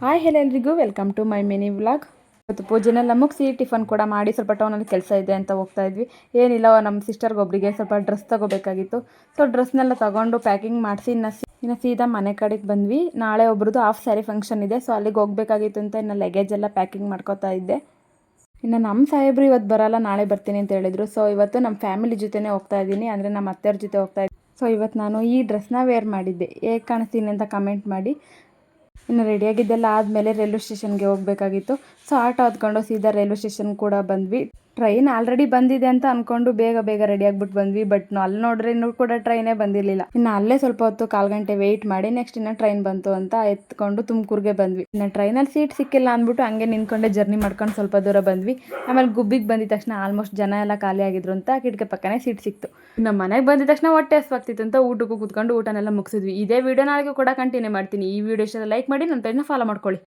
Hi hello ಎಲ್ರಿಗೂ welcome to my mini vlog. ಇವತ್ತು ಪೂಜೆನೆಲ್ಲ ಮುಗಿಸಿ ಟಿಫನ್ ಕೂಡ ಮಾಡಿ ಸ್ವಲ್ಪ ಟೌನಲ್ಲಿ ಕೆಲಸ ಇದೆ ಅಂತ ಹೋಗ್ತಾ ಇದ್ವಿ. ಏನಿಲ್ಲ, ನಮ್ಮ ಸಿಸ್ಟರ್ಗೆ ಒಬ್ಬರಿಗೆ ಸ್ವಲ್ಪ ಡ್ರೆಸ್ ತೊಗೋಬೇಕಾಗಿತ್ತು. ಸೊ ಡ್ರೆಸ್ನೆಲ್ಲ ತೊಗೊಂಡು ಪ್ಯಾಕಿಂಗ್ ಮಾಡಿಸಿ ಇನ್ನು ಸೀದಾ ಮನೆ ಕಡೆಗೆ ಬಂದ್ವಿ. ನಾಳೆ ಒಬ್ರದ್ದು ಹಾಫ್ ಸ್ಯಾರಿ ಫಂಕ್ಷನ್ ಇದೆ, ಸೊ ಅಲ್ಲಿಗೆ ಹೋಗಬೇಕಾಗಿತ್ತು ಅಂತ ಇನ್ನು ಲಗೇಜ್ ಎಲ್ಲ ಪ್ಯಾಕಿಂಗ್ ಮಾಡ್ಕೋತಾ ಇದ್ದೆ. ಇನ್ನು ನಮ್ಮ ಸಾಹೇಬ್ರು ಇವತ್ತು ಬರೋಲ್ಲ, ನಾಳೆ ಬರ್ತೀನಿ ಅಂತ ಹೇಳಿದರು. ಸೊ ಇವತ್ತು ನಮ್ಮ ಫ್ಯಾಮಿಲಿ ಜೊತೆನೇ ಹೋಗ್ತಾ ಇದ್ದೀನಿ, ಅಂದರೆ ನಮ್ಮ ಅತ್ತೆಯವ್ರ ಜೊತೆ ಹೋಗ್ತಾ ಇದ್ದೀನಿ. ಸೊ ಇವತ್ತು ನಾನು ಈ ಡ್ರೆಸ್ನ ವೇರ್ ಮಾಡಿದ್ದೆ, ಹೇಗೆ ಕಾಣಿಸ್ತೀನಿ ಅಂತ ಕಮೆಂಟ್ ಮಾಡಿ. ಇನ್ನು ರೆಡಿಯಾಗಿದ್ದೆಲ್ಲ ಆದಮೇಲೆ ರೈಲ್ವೆ ಸ್ಟೇಷನ್ಗೆ ಹೋಗಬೇಕಾಗಿತ್ತು. ಸೊ ಆಟೋ ಹತ್ಕೊಂಡು ಸೀದಾ ರೈಲ್ವೆ ಸ್ಟೇಷನ್ ಕೂಡ ಬಂದ್ವಿ. ಟ್ರೈನ್ ಆಲ್ರೆಡಿ ಬಂದಿದೆ ಅಂತ ಅಂದ್ಕೊಂಡು ಬೇಗ ರೆಡಿಯಾಗ್ಬಿಟ್ಟು ಬಂದ್ವಿ. ಬಟ್ ಅಲ್ಲಿ ನೋಡ್ರೆ ಇನ್ನೂ ಕೂಡ ಟ್ರೈನೇ ಬಂದಿರಲಿಲ್ಲ. ಇನ್ನು ಅಲ್ಲೇ ಸ್ವಲ್ಪ ಹೊತ್ತು 1/4 ಗಂಟೆ ವೆಯ್ಟ್ ಮಾಡಿ ನೆಕ್ಸ್ಟ್ ಇನ್ನು ಟ್ರೈನ್ ಬಂತು ಅಂತ ಎತ್ಕೊಂಡು ತುಮಕೂರಿಗೆ ಬಂದ್ವಿ. ಇನ್ನು ಟ್ರೈನಲ್ಲಿ ಸೀಟ್ ಸಿಕ್ಕಿಲ್ಲ ಅಂದ್ಬಿಟ್ಟು ಹಂಗೆ ನಿಂತ್ಕೊಂಡೆ ಜರ್ನಿ ಮಾಡ್ಕೊಂಡು ಸ್ವಲ್ಪ ದೂರ ಬಂದ್ವಿ. ಆಮೇಲೆ ಗುಬ್ಬಿಗೆ ಬಂದಿದ ತಕ್ಷಣ ಆಲ್ಮೋಸ್ಟ್ ಜನ ಎಲ್ಲ ಖಾಲಿ ಆಗಿದ್ರು ಅಂತ ಕಿಟಕಿ ಪಕ್ಕನೇ ಸೀಟ್ ಸಿಕ್ತು. ನಮ್ಮ ಮನೆಗೆ ಬಂದಿದ ತಕ್ಷಣ ಹೊಟ್ಟೆ ಹಸ್ವಾಗ್ತಿತ್ತು ಅಂತ ಊಟಕ್ಕೂ ಕೂತ್ಕೊಂಡು ಊಟನೆಲ್ಲ ಮುಗಿಸಿದ್ವಿ. ಇದೇ ವಿಡಿಯೋ ನಾಳೆಗೂ ಕೂಡ ಕಂಟಿನ್ಯೂ ಮಾಡ್ತೀನಿ. ಈ ವಿಡಿಯೋ ಇಷ್ಟ ಲೈಕ್ ಮಾಡಿ, ನನ್ನ ಪೇಜ್ನ ಫಾಲೋ ಮಾಡ್ಕೊಳ್ಳಿ.